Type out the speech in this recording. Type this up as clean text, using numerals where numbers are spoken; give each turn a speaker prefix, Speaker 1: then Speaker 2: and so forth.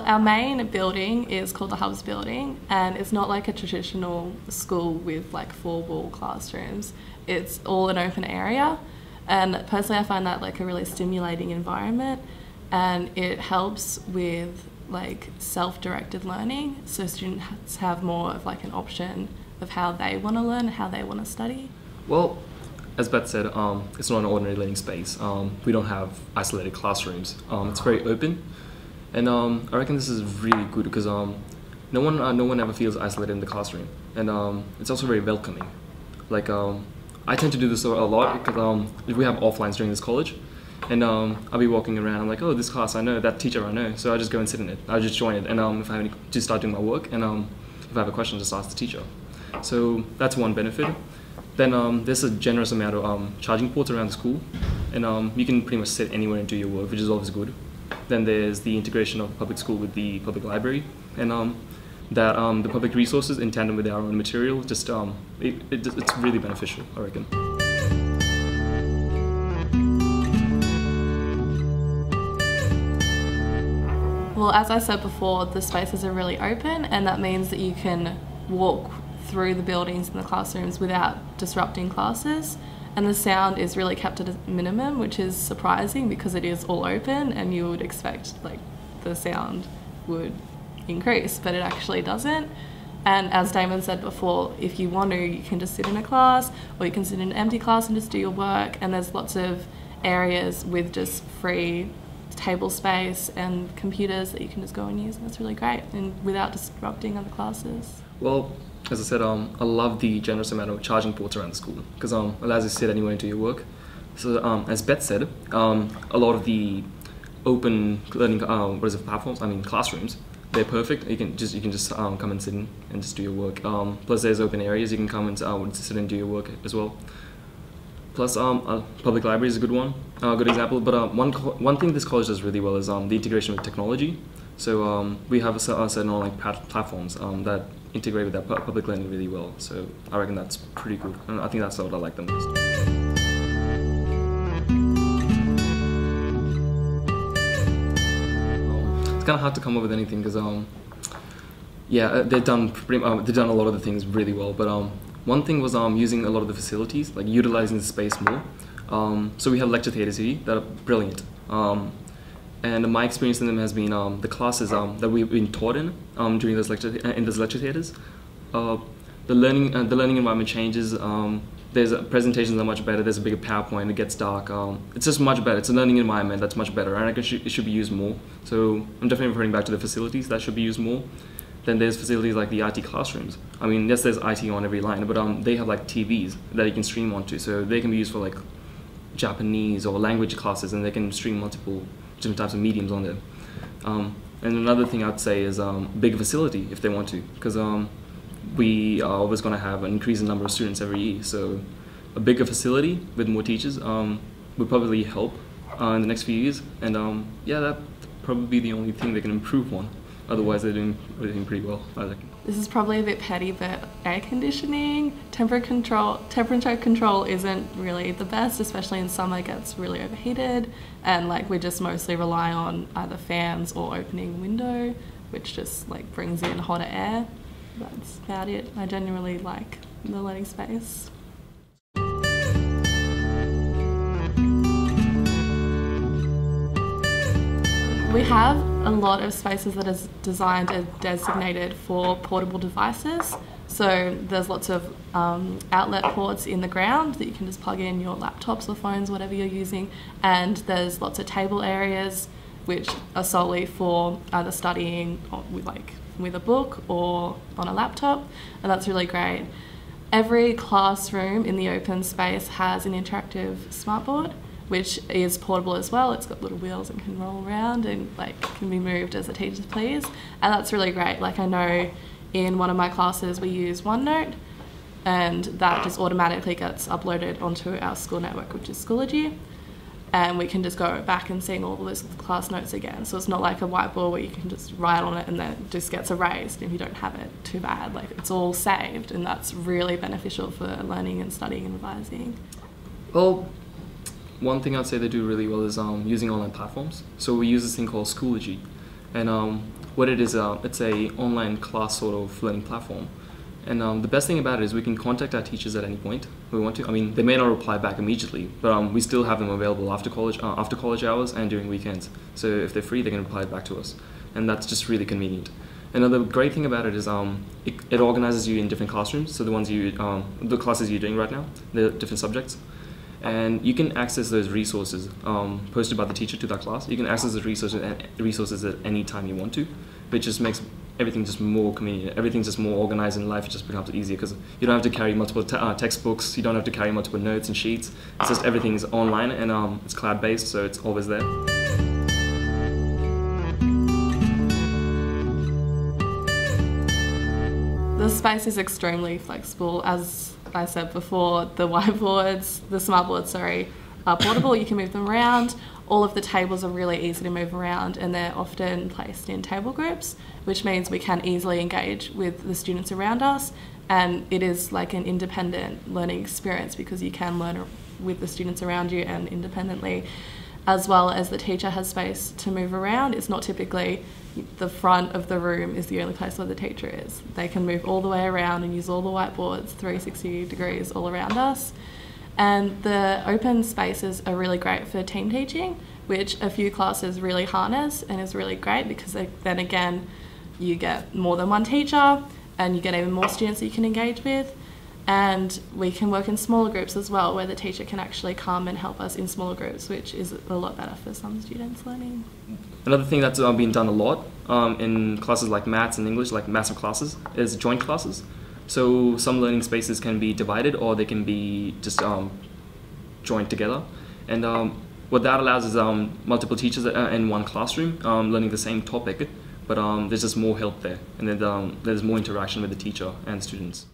Speaker 1: Our main building is called the Hubs building, and it's not like a traditional school with like 4-wall classrooms. It's all an open area, and personally I find that like a really stimulating environment, and it helps with like self-directed learning, so students have more of like an option of how they want to learn, how they want to study.
Speaker 2: Well, as Beth said, it's not an ordinary learning space. We don't have isolated classrooms. It's very open, and I reckon this is really good because no one ever feels isolated in the classroom, and it's also very welcoming. Like I tend to do this a lot because we have offlines during this college, and I'll be walking around. I'm like, oh, this class I know, that teacher I know, so I just go and sit in it. I just join it, and if I have to start doing my work, and if I have a question, just ask the teacher. So that's one benefit. Then there's a generous amount of charging ports around the school, and you can pretty much sit anywhere and do your work, which is always good. Then there's the integration of public school with the public library, and the public resources in tandem with our own material, just it's really beneficial, I reckon.
Speaker 1: Well, as I said before, the spaces are really open, and that means that you can walk through the buildings and the classrooms without disrupting classes, and the sound is really kept at a minimum, which is surprising because it is all open and you would expect like the sound would increase, but it actually doesn't. And as Damon said before, if you want to, you can just sit in a class, or you can sit in an empty class and just do your work, and there's lots of areas with just free table space and computers that you can just go and use, and that's really great, and without disrupting other classes.
Speaker 2: Well, as I said, I love the generous amount of charging ports around the school because it allows you to sit anywhere and do your work. So as Beth said, a lot of the open learning platforms, classrooms, they're perfect. You can just come and sit in and just do your work. Plus there's open areas you can come and sit and do your work as well. Plus public library is a good example. But one thing this college does really well is the integration with technology. So we have certain online platforms that integrate with that public learning really well. So I reckon that's pretty good, and I think that's what I like the most. It's kind of hard to come up with anything because they've done a lot of the things really well. But one thing was using a lot of the facilities, like utilizing the space more. So we have lecture theatres here that are brilliant. And my experience in them has been the classes that we've been taught in during those lecture theatres. The learning environment changes. There's presentations are much better. There's a bigger PowerPoint. It gets dark. It's just much better. It's a learning environment that's much better, and I think it should be used more. So I'm definitely referring back to the facilities that should be used more. Then there's facilities like the IT classrooms. I mean, yes, there's IT on every line, but they have like TVs that you can stream onto, so they can be used for like Japanese or language classes, and they can stream multiple different types of mediums on there. And another thing I'd say is bigger facility if they want to, because we are always going to have an increasing number of students every year. So a bigger facility with more teachers would probably help in the next few years. And that'd probably be the only thing they can improve on. Otherwise, they're doing pretty well, I reckon.
Speaker 1: This is probably a bit petty, but air conditioning, temperature control isn't really the best, especially in summer. It gets really overheated, and like we just mostly rely on either fans or opening a window, which just like brings in hotter air. That's about it. I genuinely like the learning space. We have a lot of spaces that is designed and designated for portable devices. So there's lots of outlet ports in the ground that you can just plug in your laptops or phones, whatever you're using. And there's lots of table areas which are solely for either studying with a book or on a laptop, and that's really great. Every classroom in the open space has an interactive smartboard, which is portable as well. It's got little wheels and can roll around and like can be moved as the teachers please, and that's really great. Like I know in one of my classes we use OneNote, and that just automatically gets uploaded onto our school network, which is Schoology, and we can just go back and see all those class notes again. So it's not like a whiteboard where you can just write on it and then it just gets erased. If you don't have it, too bad. Like it's all saved, and that's really beneficial for learning and studying and revising.
Speaker 2: Well, one thing I'd say they do really well is using online platforms. So we use this thing called Schoology, and what it is, it's a online class sort of learning platform. And the best thing about it is we can contact our teachers at any point we want to. I mean, they may not reply back immediately, but we still have them available after college hours and during weekends. So if they're free, they can reply back to us. And that's just really convenient. Another great thing about it is it organizes you in different classrooms. So the classes you're doing right now, the different subjects. And you can access those resources posted by the teacher to that class. You can access the resources at any time you want to, which just makes everything just more convenient. Everything's just more organized in life. It just becomes easier because you don't have to carry multiple textbooks. You don't have to carry multiple notes and sheets. It's just everything is online and it's cloud-based, so it's always there.
Speaker 1: The space is extremely flexible. As I said before, the smartboards, are portable. You can move them around. All of the tables are really easy to move around, and they're often placed in table groups, which means we can easily engage with the students around us, and it is like an independent learning experience because you can learn with the students around you and independently, as well as the teacher has space to move around. It's not typically the front of the room is the only place where the teacher is. They can move all the way around and use all the whiteboards 360 degrees all around us. And the open spaces are really great for team teaching, which a few classes really harness and is really great because then again, you get more than one teacher and you get even more students that you can engage with. And we can work in smaller groups as well, where the teacher can actually come and help us in smaller groups, which is a lot better for some students learning.
Speaker 2: Another thing that's been done a lot in classes like maths and English, like massive classes, is joint classes. So some learning spaces can be divided or they can be just joined together. And what that allows is multiple teachers in one classroom learning the same topic, but there's just more help there. And then there's more interaction with the teacher and students.